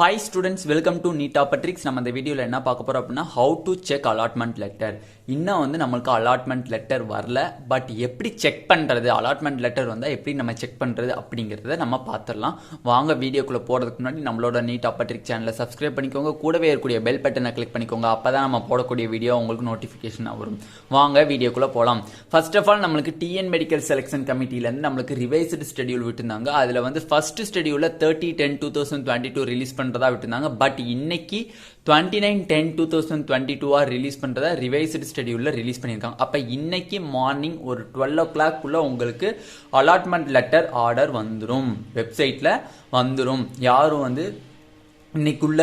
Hi students, welcome to Neet Tricks. நம்ம இந்த வீடியோல என்ன பார்க்க போறோம் அப்படினா how to check allotment letter. இன்னும் வந்து நமக்கு allotment letter வரல, பட் எப்படி செக் பண்றது, allotment letter வந்தா எப்படி நம்ம செக் பண்றது அப்படிங்கறத நம்ம பாத்துறலாம். வாங்க வீடியோக்குள்ள போறதுக்கு முன்னாடி நம்மளோட Neet Tricks சேனலை சப்ஸ்கிரைப் பண்ணிக்கோங்க. கூடவே இருக்கக்கூடிய பெல் பட்டனை கிளிக் பண்ணிக்கோங்க. அப்பதான் நம்ம போடக்கூடிய வீடியோ உங்களுக்கு நோட்டிஃபிகேஷனா வரும். வாங்க வீடியோக்குள்ள போலாம். ஃபர்ஸ்ட் ஆஃப் ஆல் நமக்கு TN மெடிக்கல் செலக்ஷன் கமிட்டில இருந்து நமக்கு ரிவைஸ்டு ஷெட்யூல் விட்டுருந்தாங்க. அதுல வந்து ஃபர்ஸ்ட் ஷெட்யூல்ல 30/10/2022 ரிலீஸ் பண்றதா விட்டுருந்தாங்க. பட் இன்னைக்கு 29/10/2022 ரிலீஸ் பண்றதா ரிவைஸ்டு ஷெட்யூல்ல ரிலீஸ் பண்ணிருக்காங்க. அப்ப இன்னைக்கு மார்னிங் ஒரு 12 o'clock குள்ள உங்களுக்கு அலாட்மெண்ட் லெட்டர் ஆர்டர் வந்துரும், வெப்சைட்ல வந்துரும். யாரும் வந்து இன்னைக்குள்ள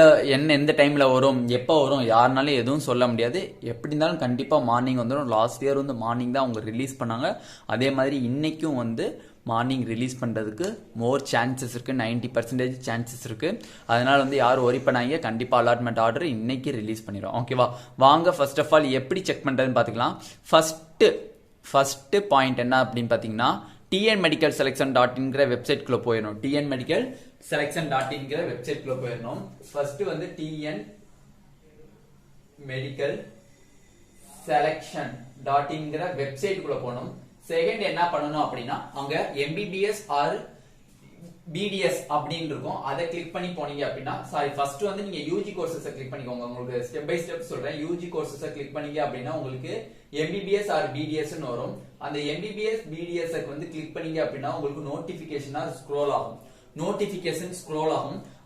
எந்த டைம்ல வரும், எப்போ வரும், யாருனாலும் எதுவும் சொல்ல முடியாது. எப்படி இருந்தாலும் கண்டிப்பா மார்னிங் வந்துடும். லாஸ்ட் இயர் வந்து மார்னிங் தான் அவங்க ரிலீஸ் பண்ணாங்க. அதே மாதிரி இன்னைக்கும் வந்து மார்னிங் ரிலீஸ் பண்றதுக்கு மோர் சான்சஸ் இருக்கு, 90% சான்சஸ் இருக்கு. அதனால வந்து யாரும் ஒரி பண்ணாங்க, கண்டிப்பா அலாட்மெண்ட் ஆர்டர் இன்னைக்கு ரிலீஸ் பண்ணிடும். ஓகேவா, வாங்க ஃபர்ஸ்ட் ஆஃப் ஆல் எப்படி செக் பண்றதுன்னு பாத்துக்கலாம். ஃபர்ஸ்ட் பாயிண்ட் என்ன அப்படின்னு பாத்தீங்கன்னா, tnmedicalselection.inங்கிற வெப்சைட்குள்ள போயிடணும். tnmedicalselection.inங்கிற வெப்சைட்குள்ள போயிடணும். ஃபர்ஸ்ட் வந்து tnmedicalselection.inங்கிற வெப்சைட்குள்ள போகணும். செகண்ட் என்ன பண்ணணும் அப்படின்னா, அங்க MBBS ஆர் BDS அப்படின்னு இருக்கும். அதை கிளிக் பண்ணி போனீங்க அப்படின்னா, ஃபர்ஸ்ட் வந்து நீங்க யூஜி கோர்சஸ் கிளிக் பண்ணிக்கோங்க. உங்களுக்கு ஸ்டெப் பை ஸ்டெப் சொல்றேன். யூஜி கோர்சஸ் கிளிக் பண்ணீங்க அப்படின்னா உங்களுக்கு MBBS ஆர் BDS வரும். அந்த MBBS BDS வந்து கிளிக் பண்ணீங்க அப்படின்னா உங்களுக்கு நோட்டிபிகேஷனா ஸ்க்ரோல் ஆகும்.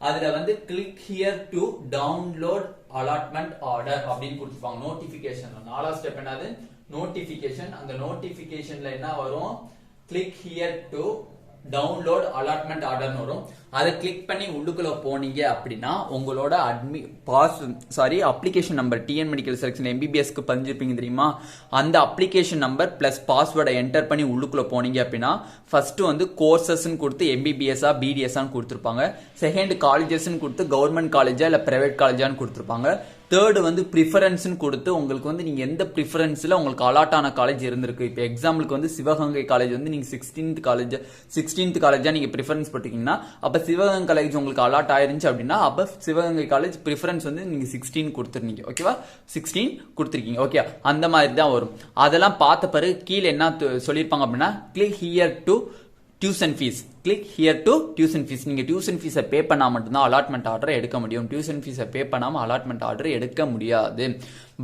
அதுல வந்து click here to download allotment order அப்படின்னு கொடுத்துருப்பாங்க. நோட்டிபிகேஷன் நாலாவது ஸ்டெப் என்னது, நோட்டிபிகேஷன். அந்த நோட்டிபிகேஷன்ல என்ன வரும், click here to download allotment ஆர்டர்னு வரும். அதை கிளிக் பண்ணி உள்ளுக்குள்ள போனீங்க அப்படின்னா உங்களோட application number, TN medical selection MBBSக்கு பதிஞ்சிருப்பீங்க தெரியுமா, அந்த அப்ளிகேஷன் நம்பர் பிளஸ் பாஸ்வேர்டை என்டர் பண்ணி உள்ளுக்குள்ள போனீங்க அப்படின்னா ஃபர்ஸ்ட் வந்து கோர்சஸ் கொடுத்து MBBS BDS கொடுத்திருப்பாங்க. செகண்ட் காலேஜஸ் கொடுத்து கவர்மெண்ட் காலேஜா இல்ல பிரைவேட் காலேஜான்னு கொடுத்திருப்பாங்க. தேர்ட் வந்து ப்ரிஃபரன்ஸ் கொடுத்து உங்களுக்கு வந்து நீங்க எந்த ப்ரிஃபரன்ஸ்ல உங்களுக்கு அலாட் ஆன காலேஜ் இருந்திருக்கு. இப்போ எக்ஸாம்பிளுக்கு வந்து சிவகங்கை காலேஜ் வந்து நீங்க 16th காலேஜா நீங்க ப்ரிஃபரன்ஸ் போட்டீங்கன்னா, அப்ப சிவகங்கை காலேஜ் உங்களுக்கு அலாட் ஆயிருந்துச்சு அப்படின்னா அப்ப சிவகங்கை காலேஜ் ப்ரிஃபரன்ஸ் வந்து நீங்க 16 கொடுத்துருந்தீங்க. ஓகேவா, 16 கொடுத்துருக்கீங்க. ஓகே, அந்த மாதிரி தான் வரும். அதெல்லாம் பார்த்த பிறகு கீழே என்ன சொல்லியிருப்பாங்க அப்படின்னா, click here to tuition fees. Click here to tuition fees. நீங்க டியூஷன் ஃபீஸை பே பண்ணா மட்டும்தான் அலாட்மெண்ட் ஆர்டர் எடுக்க முடியும். டியூஷன் ஃபீஸை பே பண்ணாம அலாட்மெண்ட் ஆர்டர் எடுக்க முடியாது.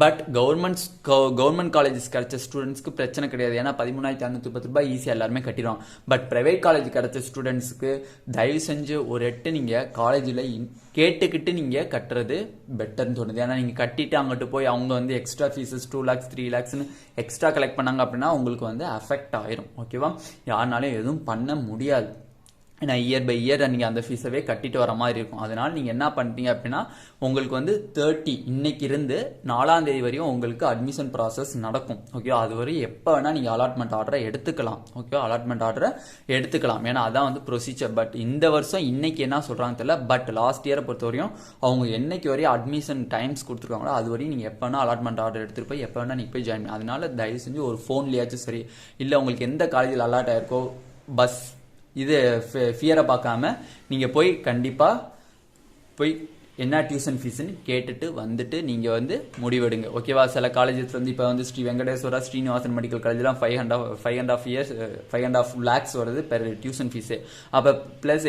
பட் கவர்மெண்ட் காலேஜஸ் கிடைச்ச ஸ்டூடெண்ட்ஸ்க்கு பிரச்சனை கிடையாது. ஏன்னா 13,510 ரூபாய் ஈஸியா எல்லாருமே கட்டிடுவாங்க. பட் பிரைவேட் காலேஜ் கிடைச்ச ஸ்டூடெண்ட்ஸ்க்கு தயவு செஞ்சு ஒரு எட்டு நீங்க காலேஜில் கேட்டுக்கிட்டு நீங்க கட்டுறது பெட்டர்னு தோணுது. ஏன்னா நீங்க கட்டிட்டு அங்கிட்டு போய் அவங்க வந்து எக்ஸ்ட்ரா ஃபீஸஸ் 2 lakhs 3 lakhsன்னு எக்ஸ்ட்ரா கலெக்ட் பண்ணாங்க அப்படின்னா உங்களுக்கு வந்து அஃபெக்ட் ஆயிரும். ஓகேவா, யாருனாலும் எதுவும் பண்ண முடியாது. ஏன்னா இயர் பை இயர் நீங்க அந்த ஃபீஸவே கட்டிட்டு வர மாதிரி இருக்கும். அதனால நீங்க என்ன பண்றீங்க அப்படின்னா, உங்களுக்கு வந்து 30 இன்னைக்கு இருந்து 4ஆம் தேதி வரையும் உங்களுக்கு அட்மிஷன் ப்ராசஸ் நடக்கும். ஓகே, அது வரை எப்ப வேணா நீங்க அலாட்மெண்ட் ஆர்டரை எடுத்துக்கலாம். ஓகே, அலாட்மெண்ட் ஆர்டரை எடுத்துக்கலாம். ஏன்னா அதான் வந்து ப்ரொசீஜர். பட் இந்த வருஷம் இன்னைக்கு என்ன சொல்றாங்க தெரியல. பட் லாஸ்ட் இயரை பொறுத்தவரையும் அவங்க என்னைக்கு வரையும் அட்மிஷன் டைம்ஸ் கொடுத்துருக்காங்களோ அது வரையும் நீங்க எப்ப வேணா அலாட்மெண்ட் ஆர்டர் எடுத்துட்டு போய் எப்ப வேணா நீங்க போய் ஜாயின் பண்ணி. அதனால தயவு செஞ்சு ஒரு போன்லயாச்சும் சரி, இல்ல உங்களுக்கு எந்த காலேஜில் அலாட் ஆயிருக்கோ பஸ் இது ஃபியரை பார்க்காம நீங்க போய் கண்டிப்பா போய் என்ன டியூஷன் ஃபீஸ்ன்னு கேட்டுட்டு வந்துட்டு நீங்க வந்து முடிவெடுங்க. ஓகேவா, சில காலேஜஸ் வந்து இப்போ வந்து ஸ்ரீ வெங்கடேஸ்வரா ஸ்ரீனிவாசன் மெடிக்கல் காலேஜ்லாம் 5.5 lakhs வருது பெர் டியூஷன் ஃபீஸு. அப்போ plus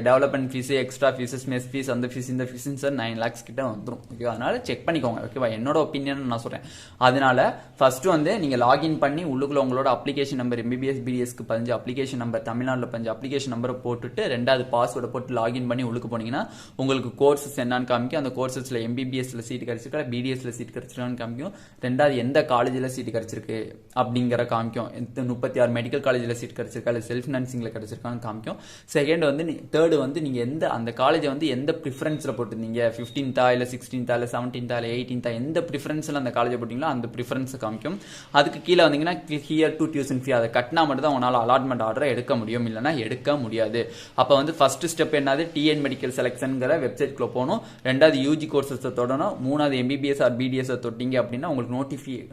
development fees, extra fees, mess fees, அந்த ஃபீஸ் இந்த ஃபீஸ் சார் 9 lakhs கிட்ட வந்துடும். ஓகேவா, அதனால செக் பண்ணிக்கோங்க. ஓகேவா, என்னோட ஒப்பீனியன் நான் சொல்றேன். அதனால ஃபர்ஸ்ட் வந்து நீங்க லாகின் பண்ணி உள்ளுக்குள்ள உங்களோட application number MBBS BDSக்கு 5 application number, தமிழ்நாட்டில் 5 அப்ளிகேஷன் நம்பரை போட்டுட்டு 2வது பாஸ்வேர்டை போட்டு லாகின் பண்ணி உள்ளுக்கு போனீங்கன்னா உங்களுக்கு கோர்சஸ் என்னன்னு காமிக்கும். அந்த கோர்சஸ்ல MBBSல சீட் கிடைச்சிருக்கா, BDSல சீட் கிடைச்சிருக்கான்னு காமிக்கும். 2வது எந்த காலேஜ்ல சீட் கிடைச்சிருக்கு அப்படிங்கிற காமிக்கும். 36 மெடிக்கல் காலேஜ்ல சீட் கிடைச்சிருக்கா இல்ல செல்ஃப் நர்சிங்ல கிடைச்சிருக்கான்னு காமிக்கும். செகண்ட் வந்து தேர்ட் வந்து நீங்க எந்த அந்த காலேஜை வந்து எந்த ப்ரிஃபரன்ஸ்ல போட்டிருந்தீங்க, 15th இல்ல 16th இல்ல 17th இல்ல 18th எந்த ப்ரிஃபரன்ஸ்ல அந்த காலேஜை போட்டீங்களோ அந்த ப்ரிஃபரன்ஸ் காமிக்கும். அதுக்கு கீழே வந்தீங்கன்னா click here to tuition fee. அதை கட்டினா மட்டும் தான் உங்களால அலாட்மெண்ட் ஆர்டரை எடுக்க முடியும், இல்லைன்னா எடுக்க முடியாது. அப்ப வந்து ஃபர்ஸ்ட் ஸ்டெப் என்னது, TN மெடிக்கல் செலக்ஷன்ங்கிற வெப்சைட்குள்ள போகணும். தொடணும், ரெண்டாவது யூஜி கோர்சஸை தொடணும், மூணாவது எம்பிபிஎஸ் ஆர் பிடிஎஸ் தொட்டிங்க அப்படின்னா உங்களுக்கு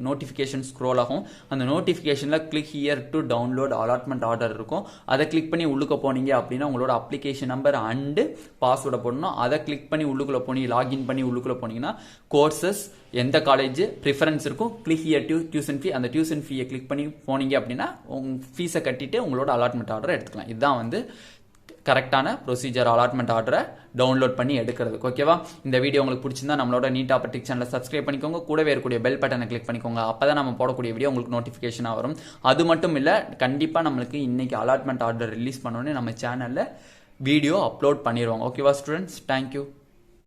நோட்டிஃபிகேஷன் ஸ்க்ரோல் ஆகும். அந்த நோட்டிஃபிகேஷனில் click here to download allotment order இருக்கும். அதை கிளிக் பண்ணி உள்ளுக்க போனீங்க அப்படின்னா உங்களோட அப்ளிகேஷன் நம்பர் அண்டு பாஸ்வேர்டை போடணும். அதை கிளிக் பண்ணி உள்ளுக்குள்ள போனீங்க, லாகின் பண்ணி உள்ளுக்குள்ள போனீங்கன்னா கோர்சஸ் எந்த காலேஜ் ப்ரிஃபரன்ஸ் இருக்கும், கிளிக் ஹியர் டியூஷன் ஃபீ, அந்த டியூஷன் ஃபீயை கிளிக் பண்ணி போனீங்க அப்படின்னா உங்க ஃபீஸை கட்டிட்டு உங்களோட அலாட்மெண்ட் ஆர்டரை எடுத்துக்கலாம். இதுதான் வந்து கரெக்டான ப்ரொசீஜர், அலாட்மெண்ட் ஆர்டரை டவுன்லோட் பண்ணி எடுக்கிறதுக்கு. ஓகேவா? இந்த வீடியோ உங்களுக்கு பிடிச்சிருந்தா நம்மளோட நீட் ஆப்பர்டிக் சேனலை சப்ஸ்கிரைப் பண்ணிக்கோங்க, கூடவே இருக்கக்கூடிய பெல் பட்டனை கிளிக் பண்ணிக்கோங்க. அப்போ தான் நம்ம போடக்கூடிய வீடியோ உங்களுக்கு நோட்டிஃபிகேஷனாக வரும். அது மட்டும் இல்லை, கண்டிப்பாக நம்மளுக்கு இன்னைக்கு அலாட்மெண்ட் ஆர்டர் ரிலீஸ் பண்ணோன்னே நம்ம சேனலில் வீடியோ அப்லோட் பண்ணிடுவாங்க. ஓகேவா ஸ்டூடெண்ட்ஸ்? தேங்க்யூ.